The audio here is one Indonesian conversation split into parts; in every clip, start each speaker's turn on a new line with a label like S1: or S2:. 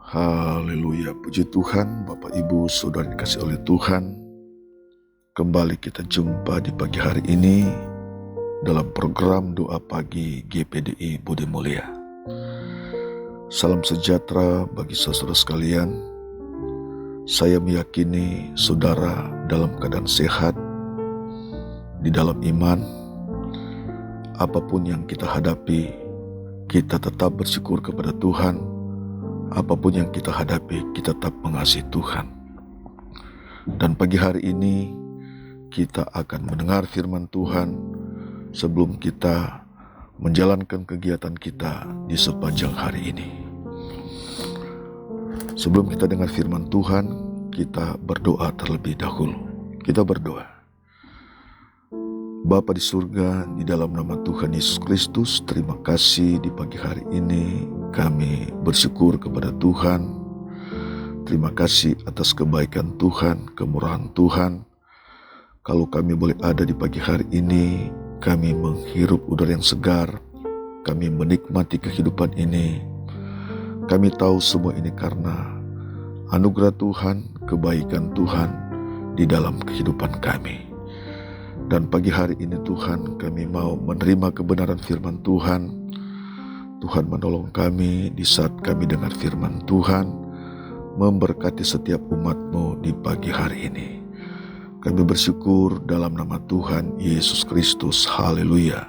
S1: Haleluya, puji Tuhan, Bapak Ibu Saudara dikasih oleh Tuhan. Kembali kita jumpa di pagi hari ini dalam program Doa Pagi GPDI Budi Mulia. Salam sejahtera bagi saudara sekalian. Saya meyakini saudara dalam keadaan sehat, di dalam iman. Apapun yang kita hadapi, kita tetap bersyukur kepada Tuhan. Apapun yang kita hadapi, kita tetap mengasihi Tuhan. Dan pagi hari ini kita akan mendengar firman Tuhan sebelum kita menjalankan kegiatan kita di sepanjang hari ini. Sebelum kita dengar firman Tuhan, kita berdoa terlebih dahulu. Kita berdoa. Bapa di surga, di dalam nama Tuhan Yesus Kristus, terima kasih di pagi hari ini kami bersyukur kepada Tuhan. Terima kasih atas kebaikan Tuhan, kemurahan Tuhan. Kalau kami boleh ada di pagi hari ini, kami menghirup udara yang segar, kami menikmati kehidupan ini. Kami tahu semua ini karena anugerah Tuhan, kebaikan Tuhan di dalam kehidupan kami. Dan pagi hari ini Tuhan, kami mau menerima kebenaran firman Tuhan. Tuhan menolong kami di saat kami dengar firman Tuhan, memberkati setiap umat-Mu di pagi hari ini. Kami bersyukur dalam nama Tuhan Yesus Kristus. Haleluya.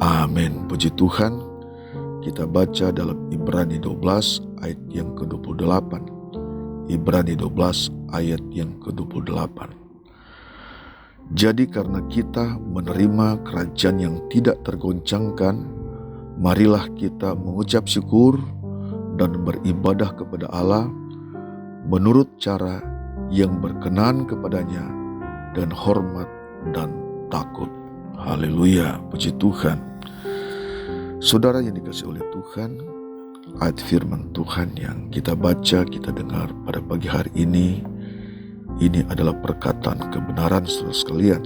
S1: Amin. Puji Tuhan. Kita baca dalam Ibrani 12 ayat yang ke-28. Ibrani 12 ayat yang ke-28. Jadi karena kita menerima kerajaan yang tidak tergoncangkan, marilah kita mengucap syukur dan beribadah kepada Allah menurut cara yang berkenan kepadanya dan hormat dan takut. Haleluya, puji Tuhan. Saudara yang dikasihi oleh Tuhan, ayat firman Tuhan yang kita baca, kita dengar pada pagi hari ini adalah perkataan kebenaran saudara sekalian.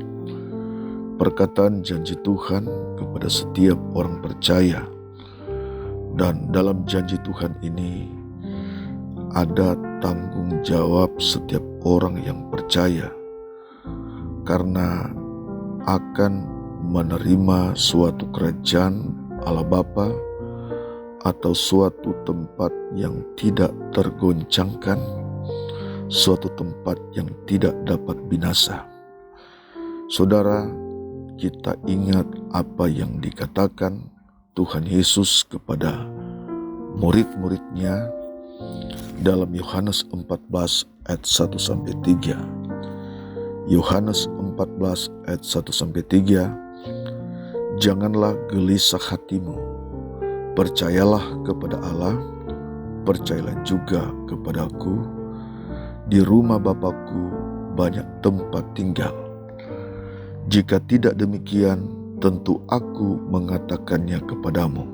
S1: Perkataan janji Tuhan kepada setiap orang percaya. Dan dalam janji Tuhan ini ada tanggung jawab setiap orang yang percaya. Karena akan menerima suatu kerajaan Allah Bapa atau suatu tempat yang tidak tergoncangkan, suatu tempat yang tidak dapat binasa. Saudara, kita ingat apa yang dikatakan Tuhan Yesus kepada murid-muridnya dalam Yohanes 14 ayat 1-3. Yohanes 14 ayat 1-3. Janganlah gelisah hatimu, percayalah kepada Allah, percayalah juga kepadaku. Di rumah Bapakku banyak tempat tinggal. Jika tidak demikian, tentu aku mengatakannya kepadamu.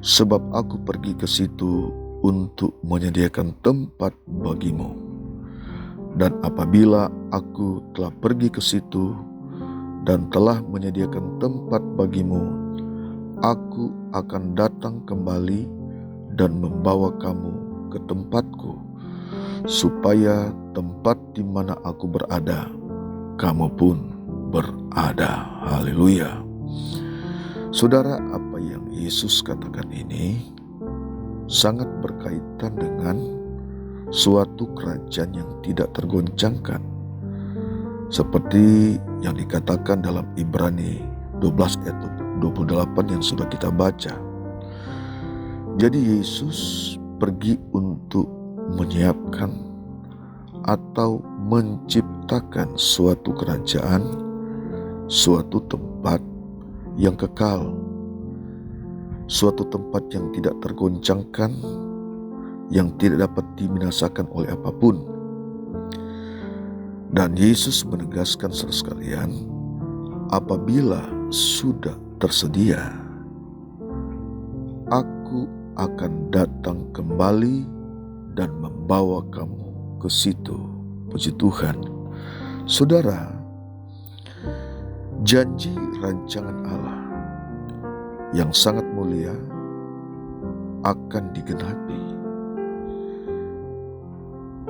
S1: Sebab aku pergi ke situ untuk menyediakan tempat bagimu. Dan apabila aku telah pergi ke situ dan telah menyediakan tempat bagimu, aku akan datang kembali dan membawa kamu ke tempatku, supaya tempat di mana aku berada, kamu pun berada. Haleluya. Saudara, apa yang Yesus katakan ini sangat berkaitan dengan suatu kerajaan yang tidak tergoncangkan. Seperti yang dikatakan dalam Ibrani 12 ayat 28 yang sudah kita baca. Jadi Yesus pergi untuk menyiapkan atau menciptakan suatu kerajaan, suatu tempat yang kekal, suatu tempat yang tidak tergoncangkan, yang tidak dapat dibinasakan oleh apapun. Dan Yesus menegaskan saudara sekalian, apabila sudah tersedia, aku akan datang kembali dan membawa kamu ke situ. Puji Tuhan. Saudara, janji rancangan Allah yang sangat mulia akan digenapi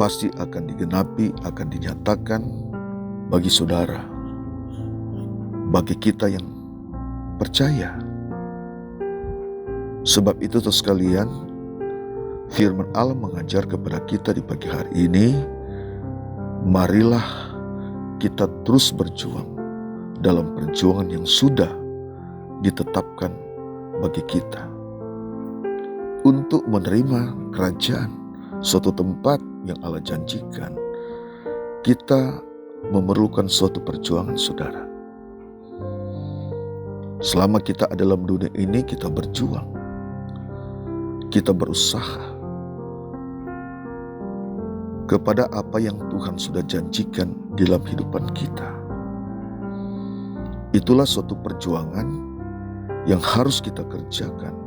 S1: pasti akan digenapi, akan dinyatakan bagi saudara, bagi kita yang percaya. Sebab itu sekalian, firman Allah mengajar kepada kita di pagi hari ini, marilah kita terus berjuang dalam perjuangan yang sudah ditetapkan bagi kita untuk menerima kerajaan, suatu tempat yang Allah janjikan. Kita memerlukan suatu perjuangan, saudara. Selama kita ada dalam dunia ini, kita berjuang, kita berusaha kepada apa yang Tuhan sudah janjikan dalam kehidupan kita. Itulah suatu perjuangan yang harus kita kerjakan,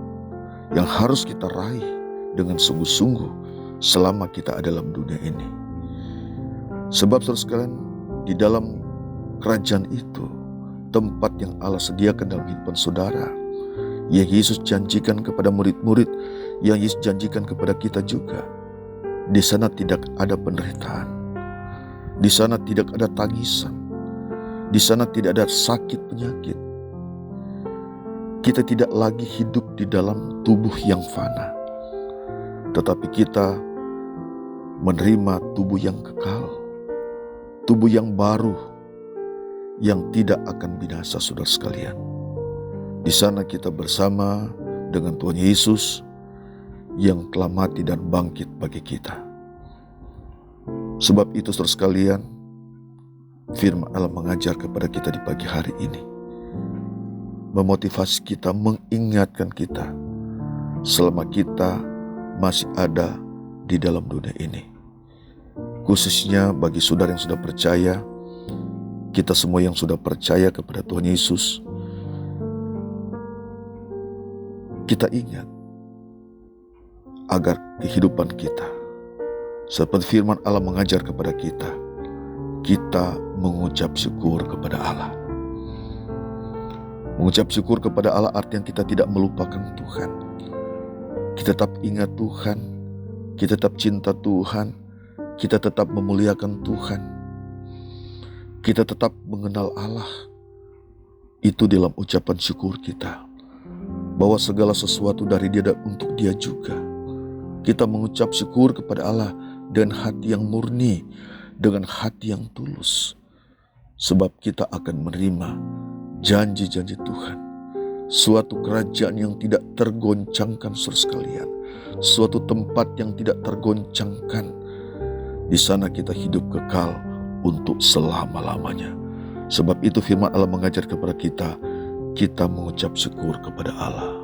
S1: yang harus kita raih dengan sungguh-sungguh selama kita ada dalam dunia ini. Sebab saudara sekalian, di dalam kerajaan itu, tempat yang Allah sediakan dalam kehidupan saudara, yang Yesus janjikan kepada murid-murid, yang Yesus janjikan kepada kita juga. Di sana tidak ada penderitaan, di sana tidak ada tangisan, di sana tidak ada sakit penyakit. Kita tidak lagi hidup di dalam tubuh yang fana, tetapi kita menerima tubuh yang kekal, tubuh yang baru, yang tidak akan binasa, saudara sekalian. Di sana kita bersama dengan Tuhan Yesus yang telah mati dan bangkit bagi kita. Sebab itu saudara sekalian, firman Allah mengajar kepada kita di pagi hari ini, memotivasi kita, mengingatkan kita selama kita masih ada di dalam dunia ini. Khususnya bagi saudara yang sudah percaya, kita semua yang sudah percaya kepada Tuhan Yesus, kita ingat agar kehidupan kita, seperti firman Allah mengajar kepada kita, kita mengucap syukur kepada Allah. Mengucap syukur kepada Allah artinya kita tidak melupakan Tuhan. Kita tetap ingat Tuhan, kita tetap cinta Tuhan, kita tetap memuliakan Tuhan, kita tetap mengenal Allah. Itu dalam ucapan syukur kita, bahwa segala sesuatu dari Dia dan untuk Dia juga. Kita mengucap syukur kepada Allah dengan hati yang murni, dengan hati yang tulus. Sebab kita akan menerima janji-janji Tuhan. Suatu kerajaan yang tidak tergoncangkan, saudara sekalian. Suatu tempat yang tidak tergoncangkan. Di sana kita hidup kekal untuk selama-lamanya. Sebab itu firman Allah mengajar kepada kita mengucap syukur kepada Allah.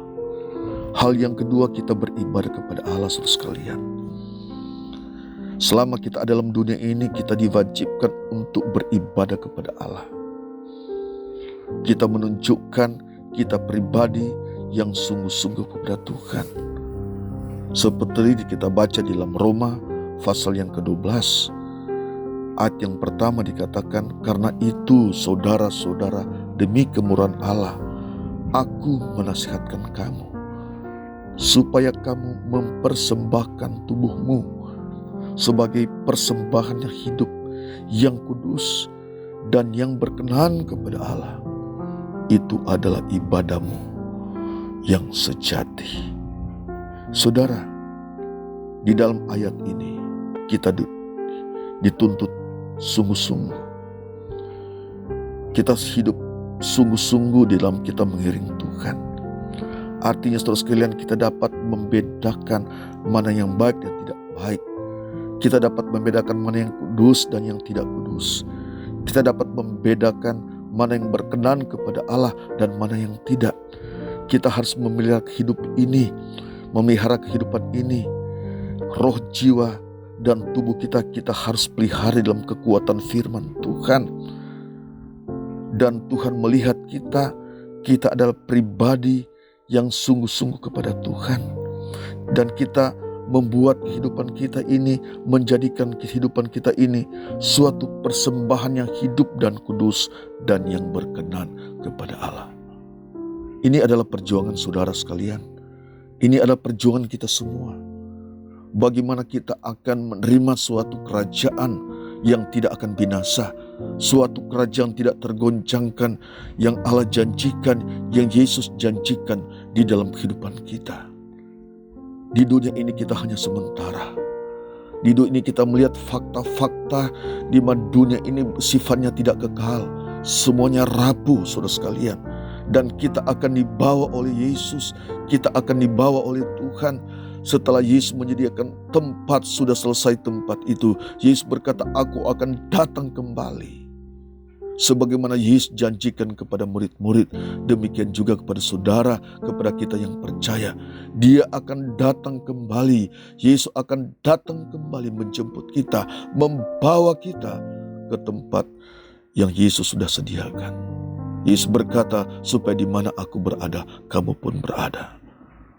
S1: Hal yang kedua, kita beribadah kepada Allah, saudara sekalian. Selama kita ada dalam dunia ini, kita diwajibkan untuk beribadah kepada Allah. Kita menunjukkan kita pribadi yang sungguh-sungguh kepada Tuhan. Seperti kita baca di dalam Roma pasal yang ke-12, ayat yang pertama dikatakan, karena itu saudara-saudara, demi kemurahan Allah, aku menasihatkan kamu, supaya kamu mempersembahkan tubuhmu sebagai persembahan yang hidup, yang kudus, dan yang berkenan kepada Allah. Itu adalah ibadahmu yang sejati. Saudara, di dalam ayat ini kita dituntut sungguh-sungguh. Kita hidup sungguh-sungguh dalam kita mengiring Tuhan. Artinya saudara sekalian, kita dapat membedakan mana yang baik dan tidak baik. Kita dapat membedakan mana yang kudus dan yang tidak kudus. Kita dapat membedakan mana yang berkenan kepada Allah dan mana yang tidak. Kita harus memelihara hidup ini, memelihara kehidupan ini. Roh, jiwa, dan tubuh kita harus pelihara dalam kekuatan firman Tuhan. Dan Tuhan melihat kita adalah pribadi yang sungguh-sungguh kepada Tuhan. Dan kita membuat kehidupan kita ini, menjadikan kehidupan kita ini suatu persembahan yang hidup dan kudus dan yang berkenan kepada Allah. Ini adalah perjuangan saudara sekalian. Ini adalah perjuangan kita semua. bagaimana kita akan menerima suatu kerajaan yang tidak akan binasa, suatu kerajaan tidak tergoncangkan yang Allah janjikan, yang Yesus janjikan di dalam kehidupan kita. Di dunia ini kita hanya sementara. Di dunia ini kita melihat fakta-fakta di mana dunia ini sifatnya tidak kekal. Semuanya rapuh, saudara sekalian. Dan kita akan dibawa oleh Yesus, kita akan dibawa oleh Tuhan. Setelah Yesus menyediakan tempat, sudah selesai tempat itu, Yesus berkata, aku akan datang kembali. Sebagaimana Yesus janjikan kepada murid-murid, demikian juga kepada saudara, kepada kita yang percaya. Dia akan datang kembali. Yesus akan datang kembali menjemput kita, membawa kita ke tempat yang Yesus sudah sediakan. Yesus berkata, supaya di mana aku berada, kamu pun berada.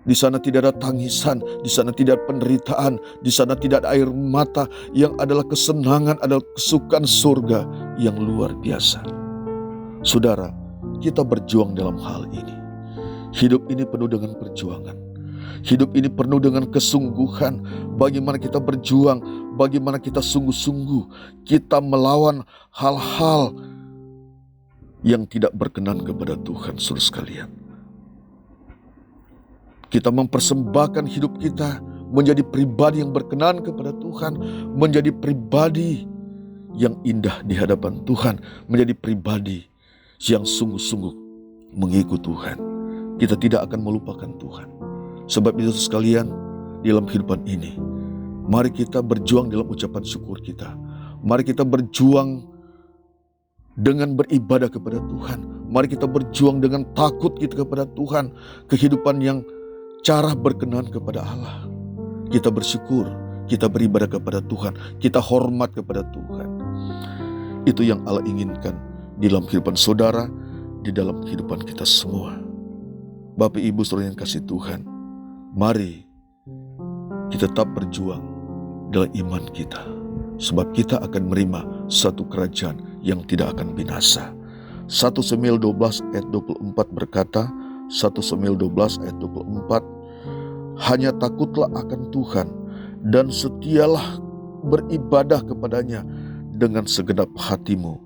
S1: Di sana tidak ada tangisan, di sana tidak ada penderitaan, di sana tidak ada air mata, yang adalah kesenangan, adalah kesukaan surga yang luar biasa. Saudara, kita berjuang dalam hal ini. Hidup ini penuh dengan perjuangan. Hidup ini penuh dengan kesungguhan. Bagaimana kita berjuang, bagaimana kita sungguh-sungguh, kita melawan hal-hal yang tidak berkenan kepada Tuhan, saudara sekalian. Kita mempersembahkan hidup kita menjadi pribadi yang berkenan kepada Tuhan, menjadi pribadi yang indah di hadapan Tuhan, menjadi pribadi yang sungguh-sungguh mengikut Tuhan. Kita tidak akan melupakan Tuhan. Sebab itu sekalian, dalam kehidupan ini, mari kita berjuang dalam ucapan syukur kita. Mari kita berjuang dengan beribadah kepada Tuhan. Mari kita berjuang dengan takut kita kepada Tuhan. Kehidupan yang cara berkenan kepada Allah. Kita bersyukur, kita beribadah kepada Tuhan, kita hormat kepada Tuhan. Itu yang Allah inginkan di dalam kehidupan saudara, di dalam kehidupan kita semua. Bapak Ibu saudara yang kasih Tuhan, mari kita tetap berjuang dalam iman kita. Sebab kita akan menerima satu kerajaan yang tidak akan binasa. 1 Samuel 12 ayat 24 berkata, 1 Samuel 12 ayat 24, hanya takutlah akan Tuhan dan setialah beribadah kepadanya dengan segenap hatimu.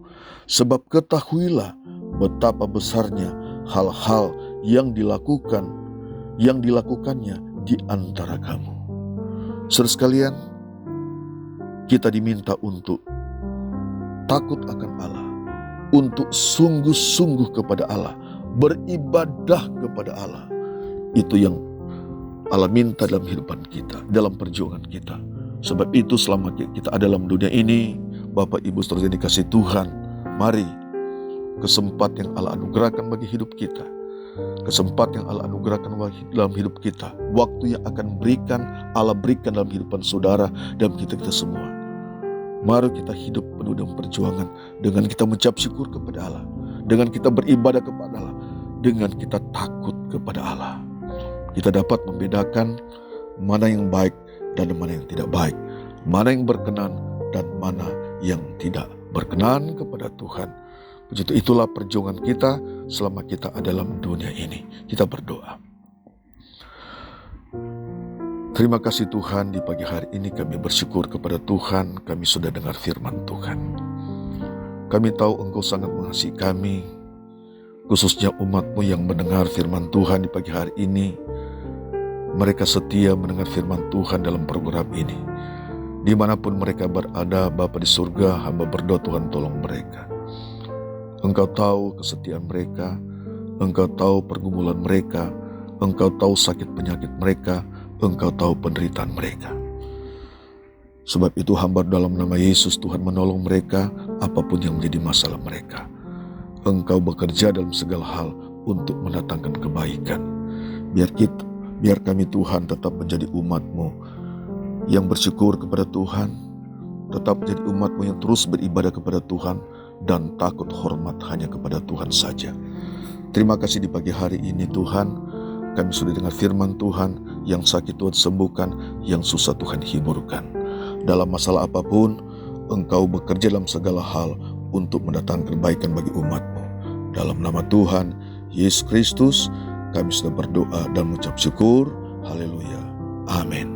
S1: Sebab ketahuilah betapa besarnya hal-hal yang dilakukannya di antara kamu. Saudara sekalian, kita diminta untuk takut akan Allah, untuk sungguh-sungguh kepada Allah, beribadah kepada Allah. Itu yang Allah minta dalam kehidupan kita, dalam perjuangan kita. Sebab itu selama kita ada dalam dunia ini, Bapak Ibu saudara yang dikasih Tuhan, mari kesempatan yang Allah anugerahkan bagi hidup kita, kesempatan yang Allah anugerahkan dalam hidup kita, waktu yang akan Allah berikan dalam kehidupan saudara dan kita semua. Mari kita hidup penuh dengan perjuangan, dengan kita mengucap syukur kepada Allah, dengan kita beribadah kepada Allah, dengan kita takut kepada Allah. Kita dapat membedakan mana yang baik dan mana yang tidak baik, mana yang berkenan dan mana yang tidak berkenan kepada Tuhan. Begitu itulah perjuangan kita selama kita ada dalam dunia ini. Kita berdoa. Terima kasih Tuhan, di pagi hari ini kami bersyukur kepada Tuhan, kami sudah dengar firman Tuhan. Kami tahu Engkau sangat mengasihi kami, khususnya umat-Mu yang mendengar firman Tuhan di pagi hari ini. Mereka setia mendengar firman Tuhan dalam program ini. Dimanapun mereka berada, Bapa di surga, hamba berdoa Tuhan tolong mereka. Engkau tahu kesetiaan mereka, Engkau tahu pergumulan mereka, Engkau tahu sakit penyakit mereka, Engkau tahu penderitaan mereka. Sebab itu hamba dalam nama Yesus, Tuhan menolong mereka apapun yang menjadi masalah mereka. Engkau bekerja dalam segala hal untuk mendatangkan kebaikan. Biar kami Tuhan tetap menjadi umat-Mu yang bersyukur kepada Tuhan, tetap menjadi umat-Mu yang terus beribadah kepada Tuhan dan takut hormat hanya kepada Tuhan saja. Terima kasih di pagi hari ini Tuhan, kami sudah dengar firman Tuhan, yang sakit Tuhan sembuhkan, yang susah Tuhan hiburkan. Dalam masalah apapun, Engkau bekerja dalam segala hal untuk mendatangkan kebaikan bagi umat-Mu. Dalam nama Tuhan Yesus Kristus, kami sudah berdoa dan mengucap syukur. Haleluya. Amin.